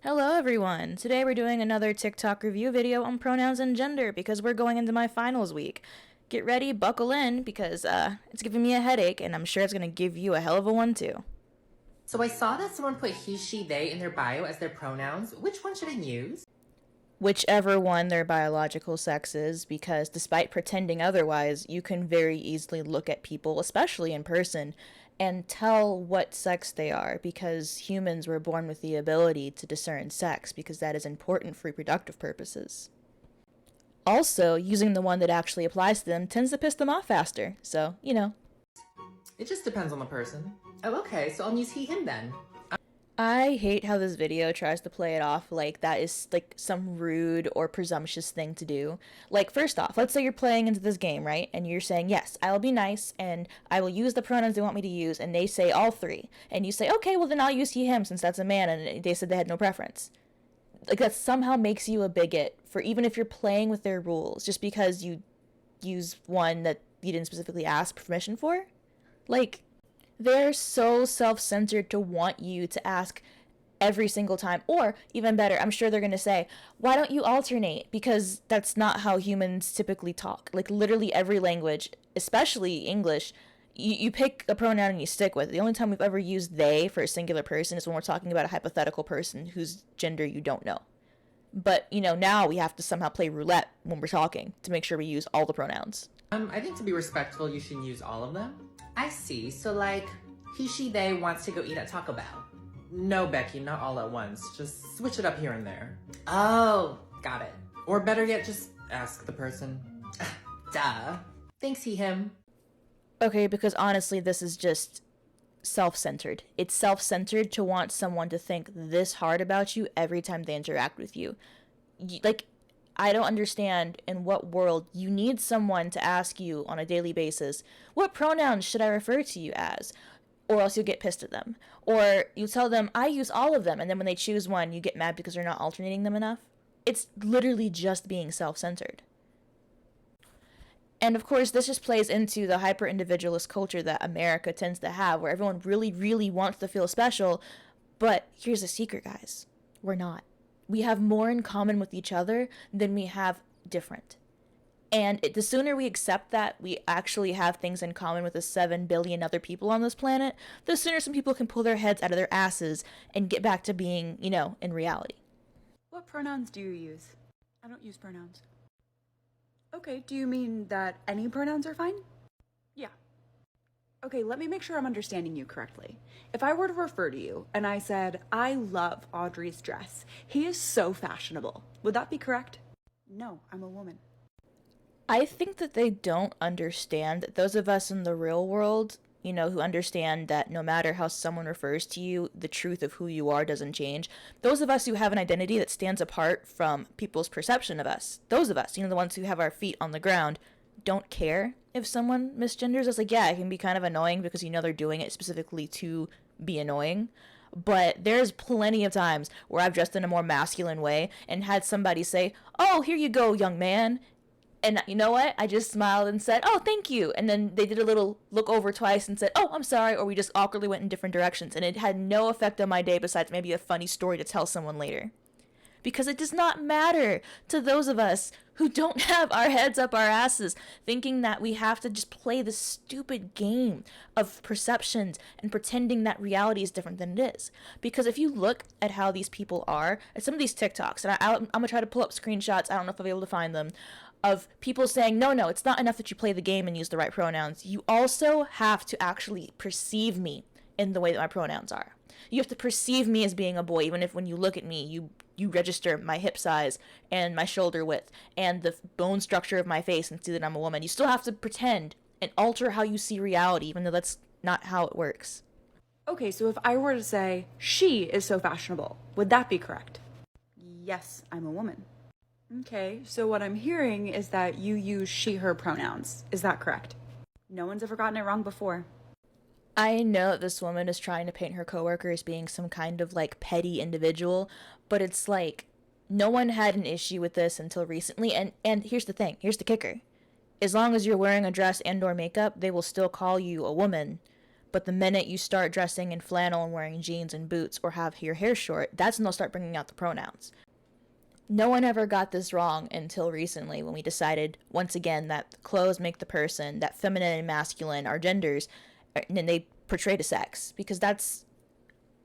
Hello everyone! Today we're doing another TikTok review video on pronouns and gender because we're going into my finals week. Get ready, buckle in, because it's giving me a headache and I'm sure it's gonna give you a hell of a one too. So I saw that someone put he, she, they in their bio as their pronouns. Which one should I use? Whichever one their biological sex is, because despite pretending otherwise, you can very easily look at people, especially in person, and tell what sex they are, because humans were born with the ability to discern sex, because that is important for reproductive purposes. Also, using the one that actually applies to them tends to piss them off faster, so, you know. It just depends on the person. Oh, okay, so I'll use he, him then. I hate how this video tries to play it off like that is like some rude or presumptuous thing to do. Like, first off, let's say you're playing into this game, right? And you're saying, yes, I will be nice and I will use the pronouns they want me to use, and they say all three. And you say, okay, well then I'll use he, him since that's a man, and they said they had no preference. Like, that somehow makes you a bigot for even if you're playing with their rules just because you use one that you didn't specifically ask permission for. Like, they're so self-centered to want you to ask every single time. Or, even better, I'm sure they're going to say, why don't you alternate? Because that's not how humans typically talk. Like, literally every language, especially English, you pick a pronoun and you stick with it. The only time we've ever used they for a singular person is when we're talking about a hypothetical person whose gender you don't know. But, now we have to somehow play roulette when we're talking to make sure we use all the pronouns. I think to be respectful, you should use all of them. I see. So like, he, she, they wants to go eat at Taco Bell. No, Becky, not all at once. Just switch it up here and there. Oh, got it. Or better yet, just ask the person. Duh. Thanks, he, him. Okay, because honestly, this is just self-centered. It's self-centered to want someone to think this hard about you every time they interact with you. Like, I don't understand in what world you need someone to ask you on a daily basis, what pronouns should I refer to you as? Or else you'll get pissed at them. Or you tell them, I use all of them, and then when they choose one, you get mad because you're not alternating them enough. It's literally just being self-centered. And of course, this just plays into the hyper individualist culture that America tends to have, where everyone really, really wants to feel special. But here's the secret, guys, we're not. We have more in common with each other than we have different. And the sooner we accept that we actually have things in common with the 7 billion other people on this planet, the sooner some people can pull their heads out of their asses and get back to being, in reality. What pronouns do you use? I don't use pronouns. Okay, do you mean that any pronouns are fine? Yeah. Okay, let me make sure I'm understanding you correctly. If I were to refer to you and I said, I love Audrey's dress, he is so fashionable, would that be correct? No, I'm a woman. I think that they don't understand that those of us in the real world, who understand that no matter how someone refers to you, the truth of who you are doesn't change. Those of us who have an identity that stands apart from people's perception of us, those of us, the ones who have our feet on the ground, don't care if someone misgenders us. Like, yeah, it can be kind of annoying because they're doing it specifically to be annoying. But there's plenty of times where I've dressed in a more masculine way and had somebody say, oh, here you go, young man. And you know what? I just smiled and said, oh, thank you. And then they did a little look over twice and said, oh, I'm sorry. Or we just awkwardly went in different directions. And it had no effect on my day besides maybe a funny story to tell someone later. Because it does not matter to those of us who don't have our heads up our asses, thinking that we have to just play this stupid game of perceptions and pretending that reality is different than it is. Because if you look at how these people are, at some of these TikToks, and I'm going to try to pull up screenshots, I don't know if I'll be able to find them, of people saying, no, it's not enough that you play the game and use the right pronouns. You also have to actually perceive me in the way that my pronouns are. You have to perceive me as being a boy, even if when you look at me, you register my hip size and my shoulder width and the bone structure of my face and see that I'm a woman. You still have to pretend and alter how you see reality, even though that's not how it works. Okay, so if I were to say, she is so fashionable, would that be correct? Yes, I'm a woman. Okay, so what I'm hearing is that you use she, her pronouns. Is that correct? No one's ever gotten it wrong before. I know that this woman is trying to paint her coworker as being some kind of petty individual, but it's no one had an issue with this until recently. And here's the thing, here's the kicker. As long as you're wearing a dress and or makeup, they will still call you a woman. But the minute you start dressing in flannel and wearing jeans and boots or have your hair short, that's when they'll start bringing out the pronouns. No one ever got this wrong until recently when we decided, once again, that clothes make the person, that feminine and masculine are genders, and they portray to sex. Because that's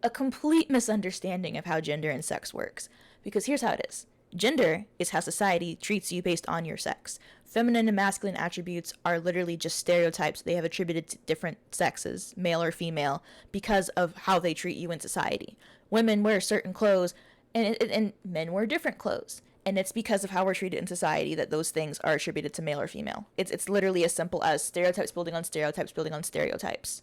a complete misunderstanding of how gender and sex works. Because here's how it is. Gender is how society treats you based on your sex. Feminine and masculine attributes are literally just stereotypes they have attributed to different sexes, male or female, because of how they treat you in society. Women wear certain clothes, and men wear different clothes. And it's because of how we're treated in society that those things are attributed to male or female. It's literally as simple as stereotypes building on stereotypes building on stereotypes.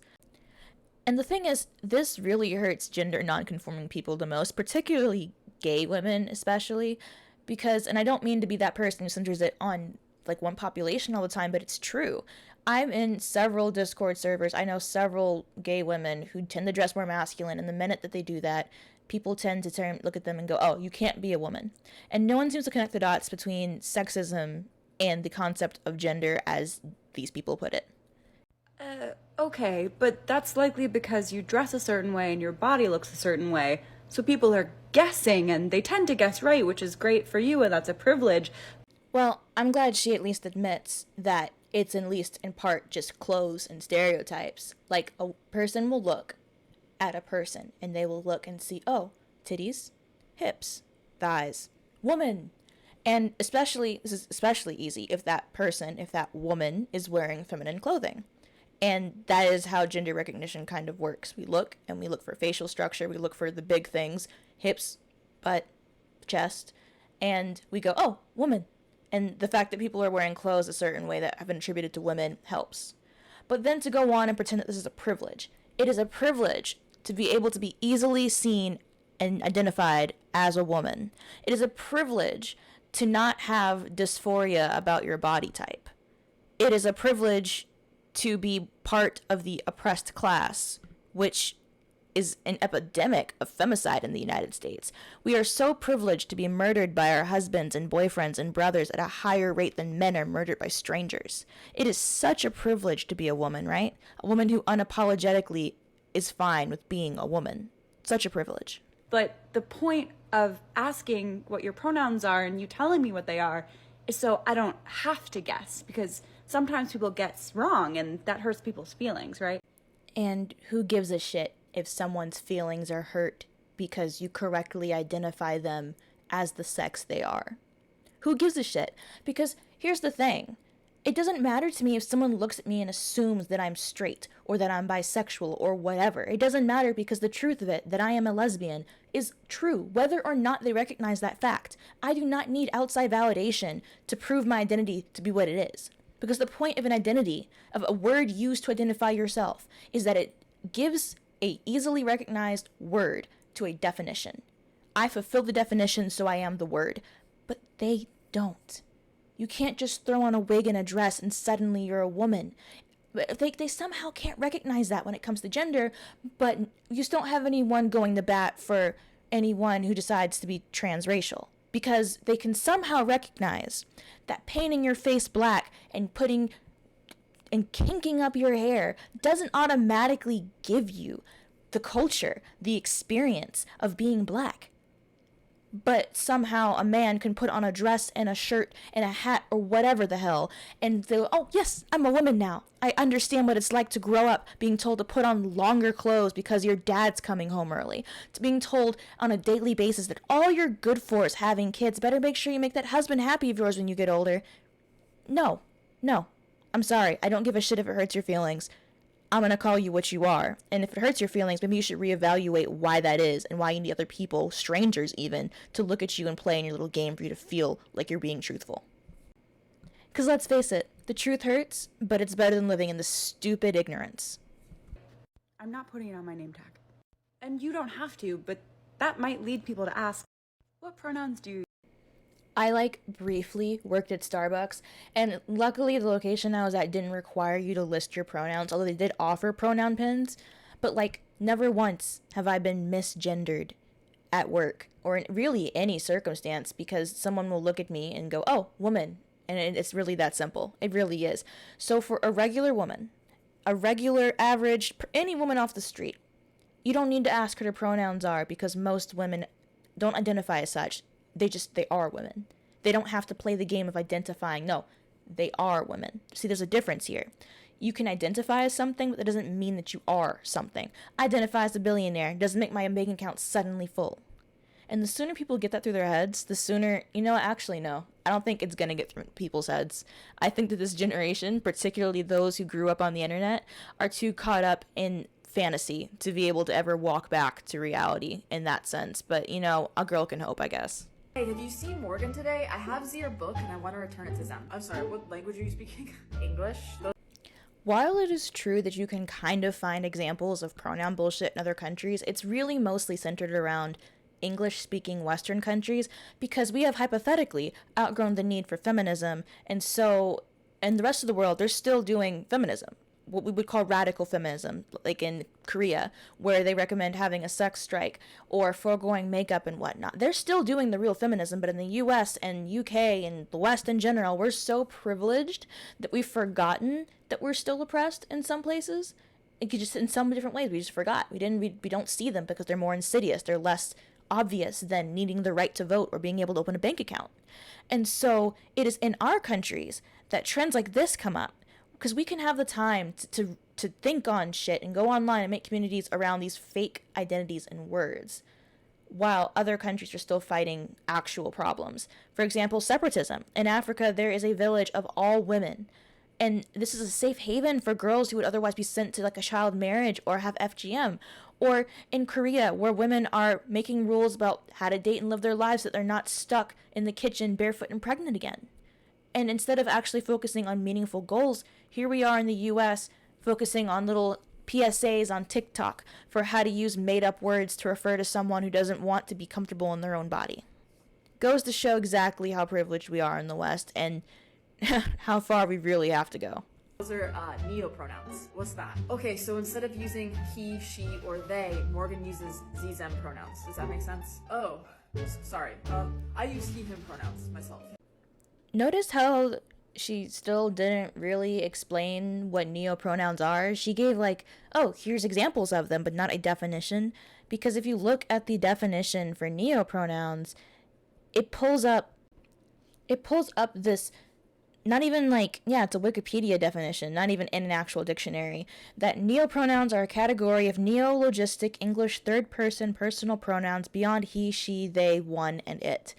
And the thing is, this really hurts gender nonconforming people the most, particularly gay women especially, because, and I don't mean to be that person who centers it on like one population all the time, but it's true. I'm in several Discord servers. I know several gay women who tend to dress more masculine, and the minute that they do that, people tend to look at them and go, oh, you can't be a woman. And no one seems to connect the dots between sexism and the concept of gender as these people put it. Okay, but that's likely because you dress a certain way and your body looks a certain way. So people are guessing, and they tend to guess right, which is great for you, and that's a privilege. Well, I'm glad she at least admits that it's at least in part just clothes and stereotypes. Like, a person will look at a person, and they will look and see, oh, titties, hips, thighs, woman. And this is especially easy if that woman is wearing feminine clothing. And that is how gender recognition kind of works. We look, and we look for facial structure, we look for the big things, hips, butt, chest, and we go, oh, woman. And the fact that people are wearing clothes a certain way that have been attributed to women helps. But then to go on and pretend that this is a privilege. It is a privilege to be able to be easily seen and identified as a woman. It is a privilege to not have dysphoria about your body type. It is a privilege to be part of the oppressed class, which is an epidemic of femicide in the United States. We are so privileged to be murdered by our husbands and boyfriends and brothers at a higher rate than men are murdered by strangers. It is such a privilege to be a woman, right? A woman who unapologetically is fine with being a woman. Such a privilege. But the point of asking what your pronouns are and you telling me what they are is so I don't have to guess, because sometimes people guess wrong and that hurts people's feelings, right? And who gives a shit if someone's feelings are hurt because you correctly identify them as the sex they are? Who gives a shit? Because here's the thing. It doesn't matter to me if someone looks at me and assumes that I'm straight or that I'm bisexual or whatever. It doesn't matter, because the truth of it, that I am a lesbian, is true, whether or not they recognize that fact. I do not need outside validation to prove my identity to be what it is. Because the point of an identity, of a word used to identify yourself, is that it gives a easily recognized word to a definition. I fulfill the definition, so I am the word. But they don't. You can't just throw on a wig and a dress and suddenly you're a woman. They somehow can't recognize that when it comes to gender, but you just don't have anyone going to bat for anyone who decides to be transracial. Because they can somehow recognize that painting your face black and kinking up your hair doesn't automatically give you the culture, the experience of being black. But somehow a man can put on a dress and a shirt and a hat or whatever the hell, and they'll, oh yes, I'm a woman now. I understand what it's like to grow up being told to put on longer clothes because your dad's coming home early. To being told on a daily basis that all you're good for is having kids. Better make sure you make that husband happy of yours when you get older. No. I'm sorry. I don't give a shit if it hurts your feelings. I'm going to call you what you are. And if it hurts your feelings, maybe you should reevaluate why that is and why you need other people, strangers even, to look at you and play in your little game for you to feel like you're being truthful. Because let's face it, the truth hurts, but it's better than living in the stupid ignorance. I'm not putting it on my name tag. And you don't have to, but that might lead people to ask, what pronouns do you use? I briefly worked at Starbucks, and luckily the location I was at didn't require you to list your pronouns, although they did offer pronoun pins, but never once have I been misgendered at work or in really any circumstance, because someone will look at me and go, oh, woman, and it's really that simple. It really is. So for a regular woman, a regular, average, any woman off the street. You don't need to ask her what her pronouns are because most women don't identify as such. They are women. They don't have to play the game of identifying. No, they are women. See, there's a difference here. You can identify as something, but that doesn't mean that you are something. I identify as a billionaire doesn't make my bank account suddenly full. And the sooner people get that through their heads, the sooner, actually, no. I don't think it's going to get through people's heads. I think that this generation, particularly those who grew up on the internet, are too caught up in fantasy to be able to ever walk back to reality in that sense. But, a girl can hope, I guess. Hey, have you seen Morgan today? I have your book and I want to return it to them. I'm sorry, what language are you speaking? English? While it is true that you can kind of find examples of pronoun bullshit in other countries, it's really mostly centered around English-speaking Western countries because we have hypothetically outgrown the need for feminism, and so in the rest of the world, they're still doing feminism, what we would call radical feminism, like in Korea, where they recommend having a sex strike or foregoing makeup and whatnot. They're still doing the real feminism, but in the US and UK and the West in general, we're so privileged that we've forgotten that we're still oppressed in some places. It could just in some different ways we just forgot. We don't see them because they're more insidious. They're less obvious than needing the right to vote or being able to open a bank account. And so it is in our countries that trends like this come up because we can have the time to think on shit and go online and make communities around these fake identities and words while other countries are still fighting actual problems. For example, separatism. In Africa, there is a village of all women. And this is a safe haven for girls who would otherwise be sent to like a child marriage or have FGM. Or in Korea, where women are making rules about how to date and live their lives so that they're not stuck in the kitchen barefoot and pregnant again. And instead of actually focusing on meaningful goals, here we are in the US focusing on little PSAs on Tik Tok for how to use made-up words to refer to someone who doesn't want to be comfortable in their own body. Goes to show exactly how privileged we are in the West and how far we really have to go. Those are neopronouns. What's that? Okay, so instead of using he, she, or they, Morgan uses these them pronouns. Does that make sense? Oh, sorry. I use he, him pronouns myself. Notice how she still didn't really explain what neopronouns are. She gave here's examples of them, but not a definition. Because if you look at the definition for neopronouns, it pulls up this, not even it's a Wikipedia definition, not even in an actual dictionary, that neopronouns are a category of neologistic English third-person personal pronouns beyond he, she, they, one, and it.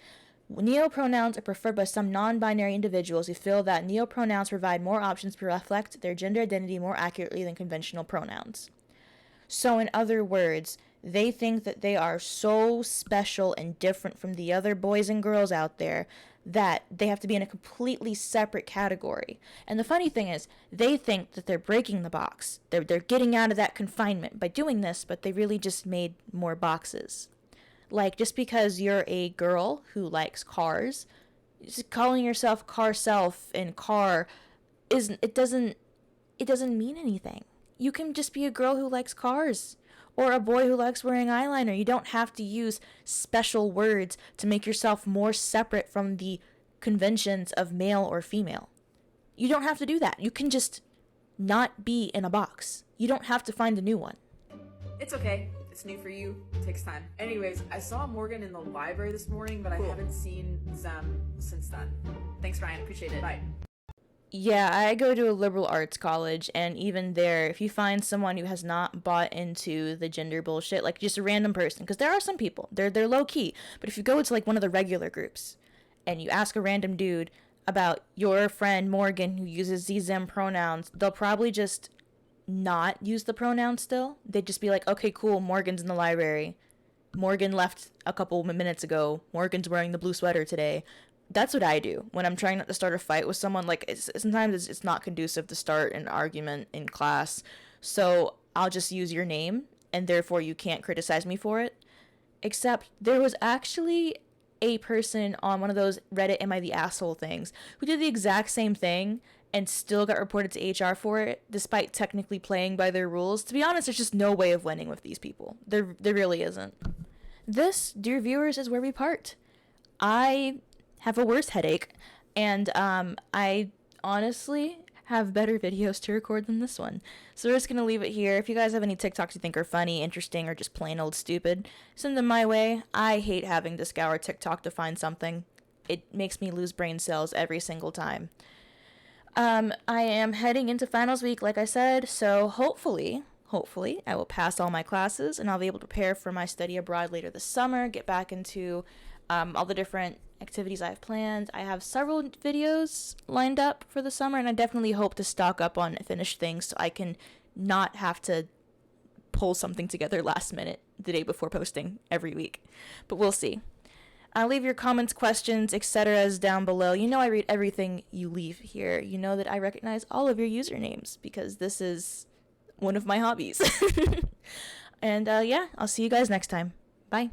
Neopronouns are preferred by some non-binary individuals who feel that neopronouns provide more options to reflect their gender identity more accurately than conventional pronouns. So in other words, they think that they are so special and different from the other boys and girls out there that they have to be in a completely separate category. And the funny thing is, they think that they're breaking the box. They're getting out of that confinement by doing this, but they really just made more boxes. Like, just because you're a girl who likes cars, just calling yourself car self and car doesn't mean anything. You can just be a girl who likes cars or a boy who likes wearing eyeliner. You don't have to use special words to make yourself more separate from the conventions of male or female. You don't have to do that. You can just not be in a box. You don't have to find a new one. It's okay. It's new for you. It takes time. Anyways, I saw Morgan in the library this morning, but I haven't seen them since then. Thanks, Ryan. Appreciate it. Bye. Yeah, I go to a liberal arts college, and even there, if you find someone who has not bought into the gender bullshit, like just a random person, because there are some people, they're low key, but if you go to one of the regular groups, and you ask a random dude about your friend Morgan who uses these them pronouns, they'll probably just not use the pronoun still. They'd just be like, okay, cool, Morgan's in the library. Morgan left a couple minutes ago. Morgan's wearing the blue sweater today. That's what I do when I'm trying not to start a fight with someone. Sometimes it's not conducive to start an argument in class. So I'll just use your name, and therefore you can't criticize me for it. Except there was actually a person on one of those Reddit am I the asshole things who did the exact same thing and still got reported to HR for it, despite technically playing by their rules. To be honest, there's just no way of winning with these people. There really isn't. This, dear viewers, is where we part. I have a worse headache, and I honestly have better videos to record than this one. So we're just going to leave it here. If you guys have any TikToks you think are funny, interesting, or just plain old stupid, send them my way. I hate having to scour TikTok to find something. It makes me lose brain cells every single time. I am heading into finals week, like I said, so hopefully I will pass all my classes and I'll be able to prepare for my study abroad later this summer, get back into all the different activities I have planned. I have several videos lined up for the summer, and I definitely hope to stock up on finished things so I can not have to pull something together last minute the day before posting every week. But we'll see. I'll leave your comments, questions, etc. down below. You know I read everything you leave here. You know that I recognize all of your usernames because this is one of my hobbies. And yeah, I'll see you guys next time. Bye.